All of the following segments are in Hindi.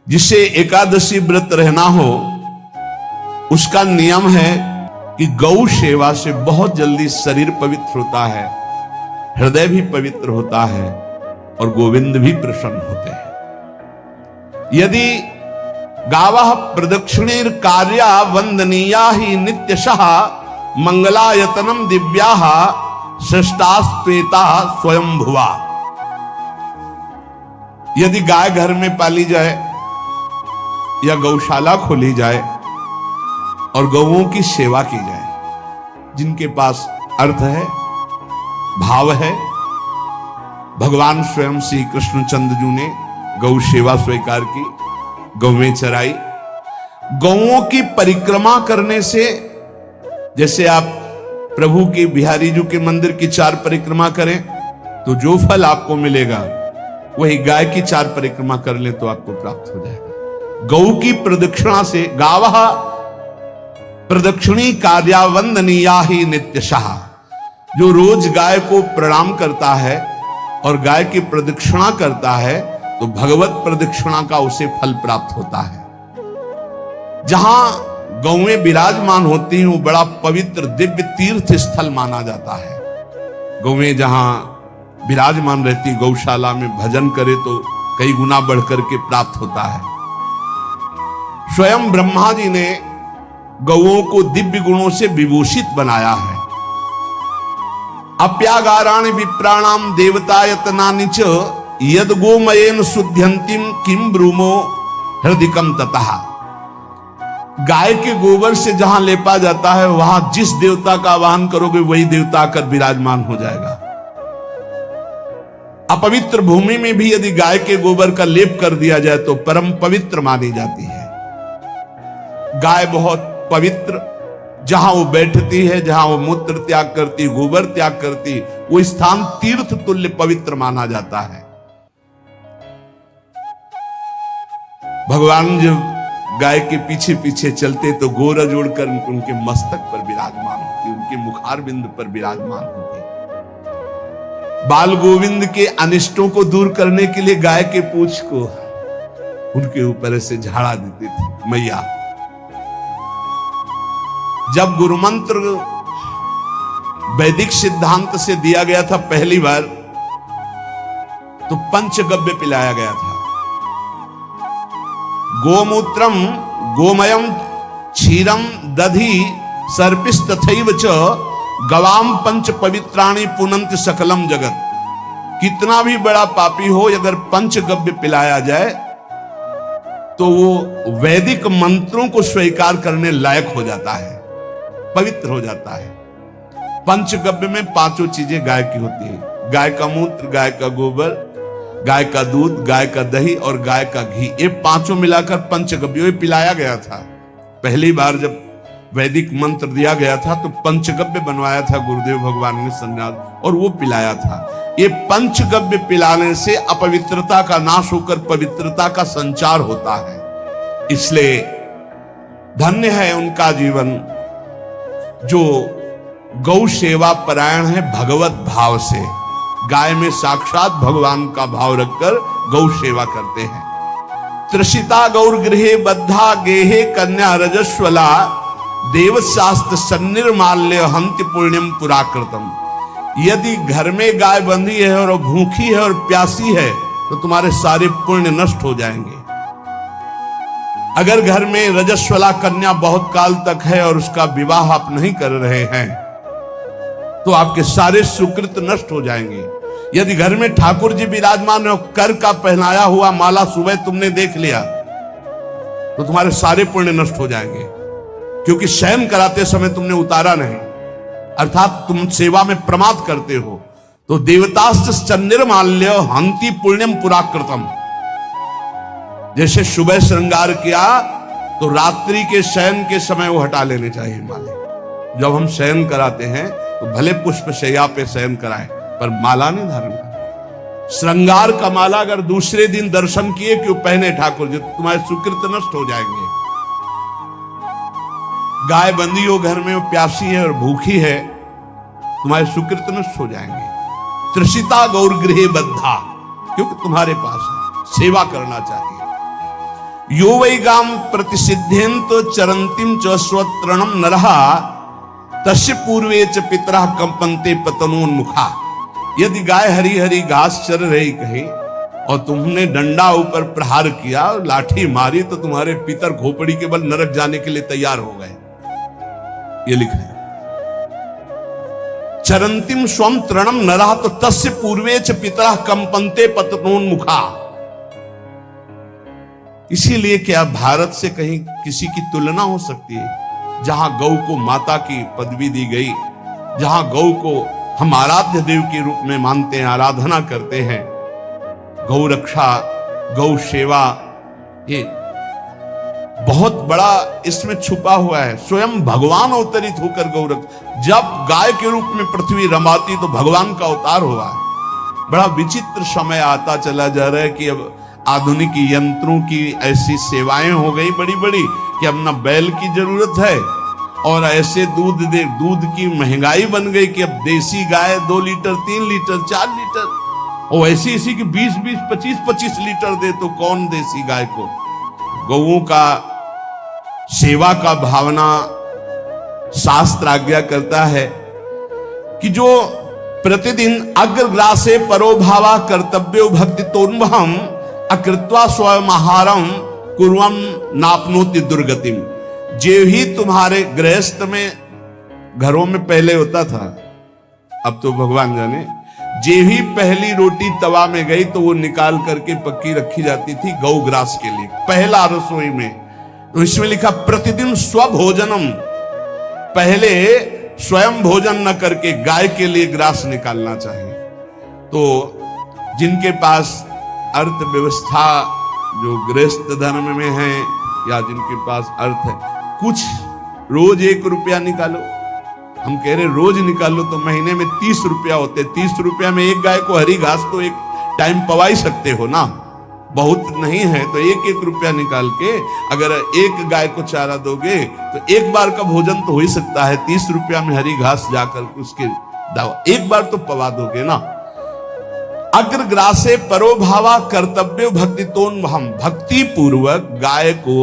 जिसे एकादशी व्रत रहना हो उसका नियम है कि गौ सेवा से बहुत जल्दी शरीर पवित्र होता है, हृदय भी पवित्र होता है और गोविंद भी प्रसन्न होते हैं। यदि गावः प्रदक्षिणीर कार्या वंदनीया ही नित्यशः मंगलायतनम दिव्याः श्रेष्ठास्त्वेता स्वयंभुवा। यदि गाय घर में पाली जाए या गौशाला खोली जाए और गौओं की सेवा की जाए, जिनके पास अर्थ है, भाव है, भगवान स्वयं श्री कृष्णचंद्र जी ने गौ सेवा स्वीकार की, गौवें चराई। गौओं की परिक्रमा करने से, जैसे आप प्रभु के बिहारी जी के मंदिर की 4 परिक्रमा करें तो जो फल आपको मिलेगा वही गाय की 4 परिक्रमा कर ले तो आपको प्राप्त हो जाएगा। गौ की प्रदक्षिणा से, गावः प्रदक्षिणी कार्या वंदनीया ही नित्यशः, जो रोज गाय को प्रणाम करता है और गाय की प्रदक्षिणा करता है तो भगवत प्रदक्षिणा का उसे फल प्राप्त होता है। जहां गौएं विराजमान होती हैं वो बड़ा पवित्र दिव्य तीर्थ स्थल माना जाता है। गौएं जहां विराजमान रहती, गौशाला में भजन करे तो कई गुना बढ़कर के प्राप्त होता है। स्वयं ब्रह्मा जी ने गौओं को दिव्य गुणों से विभूषित बनाया है। अप्यागाराणि विप्राणाम देवतायतनानि च यद गोमयेन शुद्ध्यन्तिम किम ब्रूमो हृदिकम ततः। गाय के गोबर से जहां लेपा जाता है वहां जिस देवता का आवाहन करोगे वही देवता आकर विराजमान हो जाएगा। अपवित्र भूमि में भी यदि गाय के गोबर का लेप कर दिया जाए तो परम पवित्र मानी जाती है। गाय बहुत पवित्र, जहां वो बैठती है, जहां वो मूत्र त्याग करती, गोबर त्याग करती, वो स्थान तीर्थ तुल्य पवित्र माना जाता है। भगवान जब गाय के पीछे पीछे चलते तो गोरा जोड़कर उनके मस्तक पर विराजमान होती, उनके मुखार बिंद पर विराजमान होती। बाल गोविंद के अनिष्टों को दूर करने के लिए गाय के पूंछ को उनके ऊपर से झाड़ा देती थी मैया। जब गुरु मंत्र वैदिक सिद्धांत से दिया गया था पहली बार तो पंचगव्य पिलाया गया था। गोमूत्रम गोमयम क्षीरम दधि सर्पिस्तथैव च गवाम पंच पवित्राणि पुनंत सकलम जगत। कितना भी बड़ा पापी हो, अगर पंचगव्य पिलाया जाए तो वो वैदिक मंत्रों को स्वीकार करने लायक हो जाता है, पवित्र हो जाता है। पंचगव्य में 5 चीजें गाय की होती है। गाय का मूत्र, गाय का गोबर, गाय का दूध, गाय का दही और गाय का घी, ये 5 मिलाकर पंचगव्य पिलाया गया था। पहली बार जब वैदिक मंत्र दिया गया था तो पंचगव्य बनवाया था गुरुदेव भगवान ने सन्यास, और वो पिलाया था। ये पंचगव्य पिलाने से अपवित्रता का नाश होकर पवित्रता का संचार होता है। इसलिए धन्य है उनका जीवन जो गौ सेवा परायण है भगवत भाव से। गाय में साक्षात भगवान का भाव रखकर गौ सेवा करते हैं। त्रिषिता गौर गृहे बद्धा गेहे कन्या रजस्वला देवशास्त्र सन्निर्माल्य हंति पुण्यम पुराकृतम। यदि घर में गाय बंधी है और भूखी है और प्यासी है तो तुम्हारे सारे पुण्य नष्ट हो जाएंगे। अगर घर में रजस्वला कन्या बहुत काल तक है और उसका विवाह आप नहीं कर रहे हैं तो आपके सारे सुकृत नष्ट हो जाएंगे। यदि घर में ठाकुर जी विराजमान है, कर का पहनाया हुआ माला सुबह तुमने देख लिया तो तुम्हारे सारे पुण्य नष्ट हो जाएंगे, क्योंकि शयन कराते समय तुमने उतारा नहीं, अर्थात तुम सेवा में प्रमाद करते हो। तो देवतास्त्र सन्निर्माल्य हंति पुण्यम पुराकृतम। जैसे सुबह श्रृंगार किया तो रात्रि के शयन के समय वो हटा लेने चाहिए माले। जब हम शयन कराते हैं तो भले पुष्प शैया पे शयन कराएं पर माला नहीं धारण करें। श्रृंगार का माला अगर दूसरे दिन दर्शन किए क्यों पहने ठाकुर जी, तो तुम्हारे सुकृत नष्ट हो जाएंगे। गाय बंदी हो घर में, वो प्यासी है और भूखी है, तुम्हारे सुकृत नष्ट हो जाएंगे। त्रिषिता गौर गृहे बद्धा, क्योंकि तुम्हारे पास है, सेवा करना चाहिए। यो वै गाम प्रतिसिद्धेन्त चरंतिम च स्वतरणम नरहा तस्य पूर्वे च पितरः कंपन्ते पतनोन्मुखा। यदि गाय हरी हरी घास चर रही कहीं और तुमने डंडा ऊपर प्रहार किया और लाठी मारी तो तुम्हारे पितर खोपड़ी के बल नरक जाने के लिए तैयार हो गए। ये लिखा है चरंतिम स्वम तृणम नरः तो तस्य पूर्वे च पितरः कंपन्ते पतनोन्मुखा। इसीलिए क्या भारत से कहीं किसी की तुलना हो सकती है जहां गौ को माता की पदवी दी गई, जहां गौ को हम आराध्य देव के रूप में मानते हैं, आराधना करते हैं। गौ रक्षा, गौ सेवा, ये बहुत बड़ा इसमें छुपा हुआ है। स्वयं भगवान अवतरित होकर गौ रक्षा, जब गाय के रूप में पृथ्वी रमाती तो भगवान का अवतार हुआ है। बड़ा विचित्र समय आता चला जा रहा है कि अब आधुनिक यंत्रों की ऐसी सेवाएं हो गई बड़ी बड़ी कि अब ना बैल की जरूरत है और ऐसे दूध की महंगाई बन गई कि अब देसी गाय 2 लीटर 3 लीटर 4 लीटर और ऐसी ऐसी कि 20-20 25-25 लीटर दे तो कौन देसी गाय को। गौओं का सेवा का भावना शास्त्र आज्ञा करता है कि जो प्रतिदिन अग्रग्रासे परोभावा कर्तव्यो भक्ति तोन्वहम अकृत्वा स्वयं आहारम कुर्वम नापनोति दुर्गतिम। जे ही तुम्हारे गृहस्थ में घरों में पहले होता था, अब तो भगवान जाने, जे ही पहली रोटी तवा में गई तो वो निकाल करके पक्की रखी जाती थी गौग्रास के लिए, पहला रसोई में। तो इसमें लिखा प्रतिदिन स्वभोजनम, पहले स्वयं भोजन न करके गाय के लिए ग्रास निकालना चाहिए। तो जिनके पास अर्थव्यवस्था जो गृहस्थ धर्म में है या जिनके पास अर्थ है, कुछ रोज 1 रुपया निकालो। हम कह रहे रोज निकालो तो महीने में 30 रुपया होते। 30 रुपया में एक गाय को हरी घास तो एक टाइम पवा ही सकते हो ना, बहुत नहीं है तो 1-1 रुपया निकाल के अगर एक गाय को चारा दोगे तो एक बार का भोजन तो हो ही सकता है। 30 रुपया में हरी घास जाकर उसके दावा एक बार तो पवा दोगे ना। अग्रग्रासे परोभावा कर्तव्य भक्ति तोन, हम भक्ति पूर्वक गाय को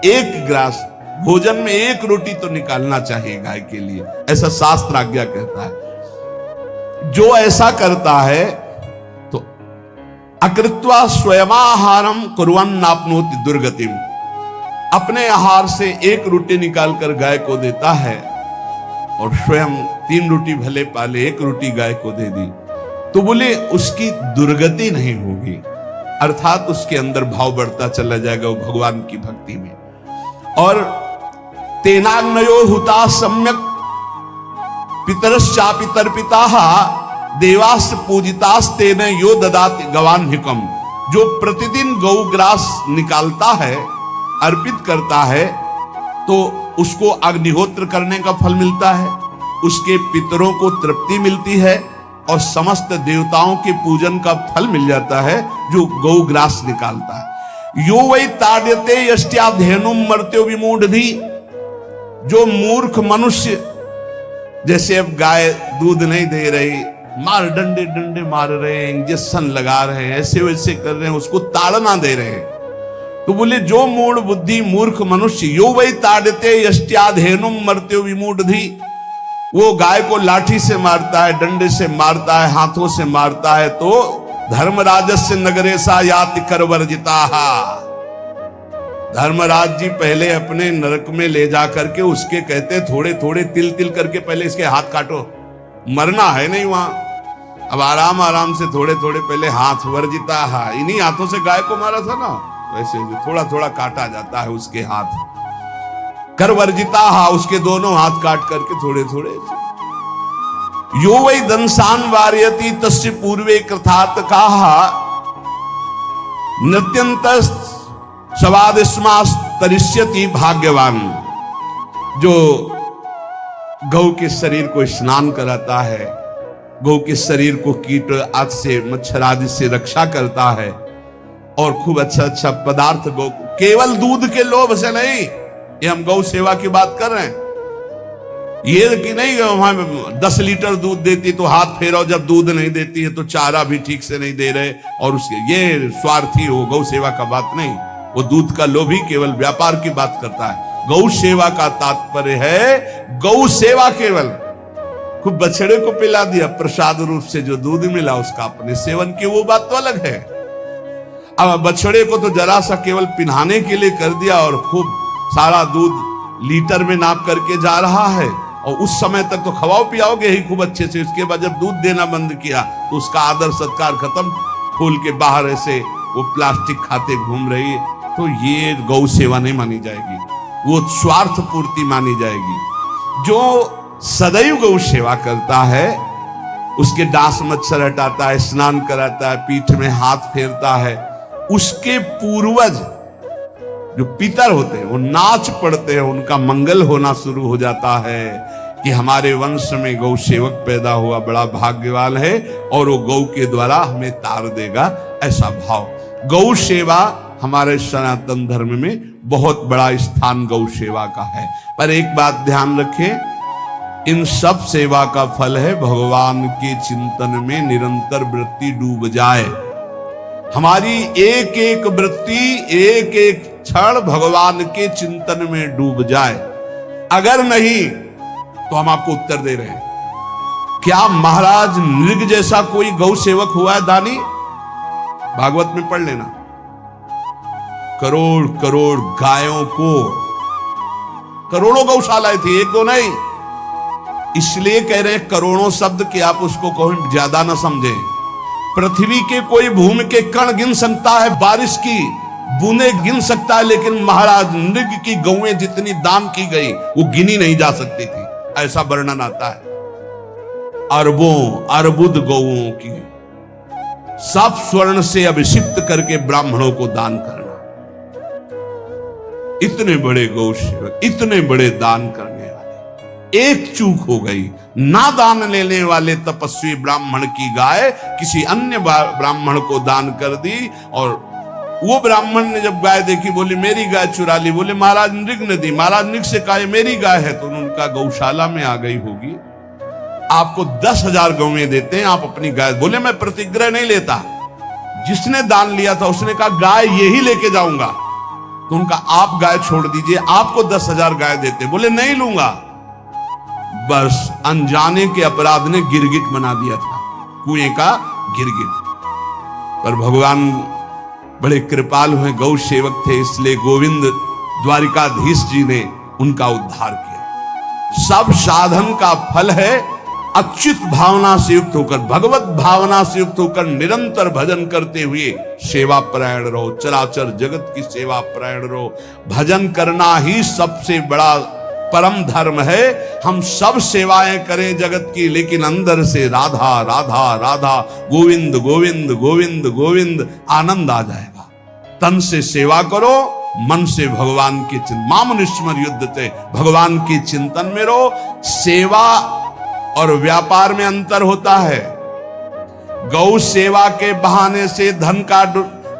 एक ग्रास भोजन में 1 रोटी तो निकालना चाहिए गाय के लिए, ऐसा शास्त्र आज्ञा कहता है। जो ऐसा करता है तो अकृत्वा स्वयमाहारम कुर्वन् नाप्नोति दुर्गतिम, अपने आहार से 1 रोटी निकालकर गाय को देता है और स्वयं 3 रोटी भले पाले 1 रोटी गाय को दे दी तो बोले उसकी दुर्गति नहीं होगी, अर्थात उसके अंदर भाव बढ़ता चला जाएगा वो भगवान की भक्ति में। और तेनाग्नयो हुता सम्यक पितरश्चापि तर्पिताः देवास् पूजितास् तेन यो ददाति गवान्हिकम। जो प्रतिदिन गौग्रास निकालता है, अर्पित करता है, तो उसको अग्निहोत्र करने का फल मिलता है, उसके पितरों को तृप्ति मिलती है और समस्त देवताओं के पूजन का फल मिल जाता है जो गौग्रास निकालता है। यो वै ताड्यते यष्ट्याधेनुम मर्त्यो विमूढ़धि। जो मूर्ख मनुष्य, जैसे अब गाय दूध नहीं दे रही, मार डंडे डंडे मार रहे हैं, इंजेक्शन लगा रहे हैं, ऐसे वैसे कर रहे हैं, उसको ताड़ना दे रहे हैं, तो बोले जो मूढ़ बुद्धि मूर्ख मनुष्य, यो वै ताड्यते यष्ट्याधेनुम मर्त्यो विमूढ़धि, वो गाय को लाठी से मारता है, डंडे से मारता है, हाथों से मारता है, तो धर्मराजस्य नगरेशा याति करवर्जिताः। धर्मराज जी पहले अपने नरक में ले जा करके उसके कहते थोड़े थोड़े तिल तिल करके पहले इसके हाथ काटो, मरना है नहीं वहां। अब आराम आराम से थोड़े थोड़े पहले हाथ वर्जिताः, इन्हीं हाथों से गाय को मारा था ना, वैसे थोड़ा थोड़ा काटा जाता है उसके हाथ। कर वर्जिताः, उसके दोनों हाथ काट करके थोड़े थोड़े। यो वै दंसान वारयति तस्य पूर्वे कृतार्थकाः नृत्यंत सवादिस्मास् तरिष्यति भाग्यवान। जो गौ के शरीर को स्नान कराता है, गौ के शरीर को कीट आदि से मच्छर आदि से रक्षा करता है और खूब अच्छा अच्छा पदार्थ गौ, केवल दूध के लोभ से नहीं, ये हम गौ सेवा की बात कर रहे हैं, ये कि नहीं वहां 10 लीटर दूध देती तो हाथ फेरो, जब दूध नहीं देती है तो चारा भी ठीक से नहीं दे रहे और उसके ये स्वार्थी हो, गौ सेवा का बात नहीं। वो दूध का लोभी केवल व्यापार की बात करता है। गौ सेवा का तात्पर्य है गौ सेवा केवल। खूब बछड़े को पिला दिया प्रसाद रूप से, जो दूध मिला उसका अपने सेवन की, वो बात तो अलग है। अब बछड़े को तो जरा सा केवल पिन्हाने के लिए कर दिया और खूब सारा दूध लीटर में नाप करके जा रहा है, और उस समय तक तो खवाओ पियाओगे ही खूब अच्छे से। उसके बाद जब दूध देना बंद किया तो उसका आदर सत्कार खत्म, खोल के बाहर ऐसे वो प्लास्टिक खाते घूम रही है, तो ये गौ सेवा नहीं मानी जाएगी, वो स्वार्थ पूर्ति मानी जाएगी। जो सदैव गौ सेवा करता है, उसके डांस मच्छर हटाता है, स्नान कराता है, पीठ में हाथ फेरता है, उसके पूर्वज जो पितर होते हैं वो नाच पड़ते हैं, उनका मंगल होना शुरू हो जाता है कि हमारे वंश में गौ सेवक पैदा हुआ, बड़ा भाग्यवान है और वो गौ के द्वारा हमें तार देगा, ऐसा भाव। गौ सेवा हमारे सनातन धर्म में बहुत बड़ा स्थान गौ सेवा का है। पर एक बात ध्यान रखें, इन सब सेवा का फल है भगवान के चिंतन में निरंतर वृत्ति डूब जाए। हमारी एक एक वृत्ति, एक एक क्षण भगवान के चिंतन में डूब जाए। अगर नहीं तो हम आपको उत्तर दे रहे हैं, क्या महाराज नृग जैसा कोई गौ सेवक हुआ है दानी? भागवत में पढ़ लेना, करोड़ करोड़ गायों को, करोड़ों गौशालाएं थी, एक दो नहीं। इसलिए कह रहे हैं करोड़ों शब्द कि आप उसको कहीं ज्यादा ना समझें। पृथ्वी के कोई भूमि के कण गिन सकता है, बारिश की बूंदे गिन सकता है, लेकिन महाराज नृग की गौएं जितनी दान की गई वो गिनी नहीं जा सकती थी, ऐसा वर्णन आता है। अरबों अर्बुद गौओं की सब स्वर्ण से अभिषिक्त करके ब्राह्मणों को दान करना। इतने बड़े गौ सेवक, इतने बड़े दान करने वाले, एक चूक हो गई, ना दान लेने वाले तपस्वी ब्राह्मण की गाय किसी अन्य ब्राह्मण को दान कर दी, और वो ब्राह्मण ने जब गाय देखी बोली मेरी गाय चुरा ली। बोले महाराज नृग ने दी। महाराज नृग से कहा मेरी गाय है, तो उनका गौशाला में आ गई होगी, आपको 10,000 गौएं देते हैं, आप अपनी गाय। बोले मैं प्रतिग्रह नहीं लेता। जिसने दान लिया था उसने कहा गाय यही लेके जाऊंगा, तो उनका आप गाय छोड़ दीजिए, आपको 10,000 गाय देते। बोले नहीं लूंगा। बस अनजाने के अपराध ने गिरगिट बना दिया था, कुएं का गिरगिट। पर भगवान बड़े कृपालु हैं, गौ सेवक थे, इसलिए गोविंद द्वारिकाधीश जी ने उनका उद्धार किया। सब साधन का फल है अच्युत भावना से युक्त होकर, भगवत भावना से युक्त होकर निरंतर भजन करते हुए सेवा परायण रहो, चराचर जगत की सेवा परायण रहो। भजन करना ही सबसे बड़ा परम धर्म है। हम सब सेवाएं करें जगत की, लेकिन अंदर से राधा राधा राधा, गोविंद गोविंद गोविंद गोविंद, आनंद आ जाएगा। तन से सेवा करो, मन से भगवान के चिंतन, मामनुष्मर युद्धते, भगवान के चिंतन में रहो। सेवा और व्यापार में अंतर होता है। गौ सेवा के बहाने से धन का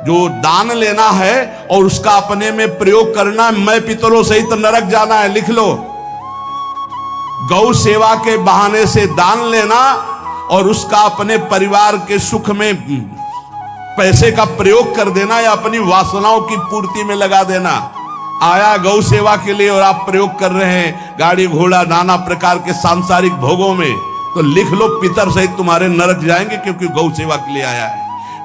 जो दान लेना है और उसका अपने में प्रयोग करना, मैं पितरों सहित नरक जाना है, लिख लो। गौ सेवा के बहाने से दान लेना और उसका अपने परिवार के सुख में पैसे का प्रयोग कर देना या अपनी वासनाओं की पूर्ति में लगा देना। आया गौ सेवा के लिए और आप प्रयोग कर रहे हैं गाड़ी घोड़ा नाना प्रकार के सांसारिक भोगों में, तो लिख लो पितर सहित तुम्हारे नरक जाएंगे, क्योंकि गौ सेवा के लिए आया है।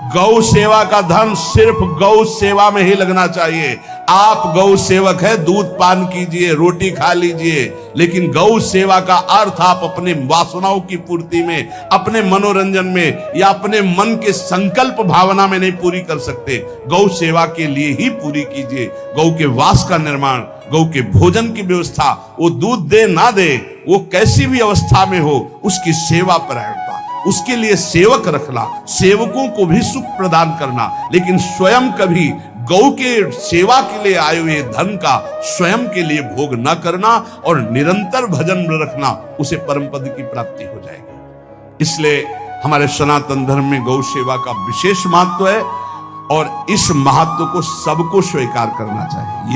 गौ सेवा का धन सिर्फ गौ सेवा में ही लगना चाहिए। आप गौ सेवक है, दूध पान कीजिए, रोटी खा लीजिए, लेकिन गौ सेवा का अर्थ आप अपने वासनाओं की पूर्ति में, अपने मनोरंजन में या अपने मन के संकल्प भावना में नहीं पूरी कर सकते। गौ सेवा के लिए ही पूरी कीजिए। गौ के वास का निर्माण, गौ के भोजन की व्यवस्था, वो दूध दे ना दे, वो कैसी भी अवस्था में हो, उसकी सेवा परायणता, उसके लिए सेवक रखना, सेवकों को भी सुख प्रदान करना, लेकिन स्वयं कभी गौ के सेवा के लिए आए हुए धन का स्वयं के लिए भोग न करना और निरंतर भजन में रखना, उसे परम पद की प्राप्ति हो जाएगी। इसलिए हमारे सनातन धर्म में गौ सेवा का विशेष महत्व है और इस महत्व को सबको स्वीकार करना चाहिए।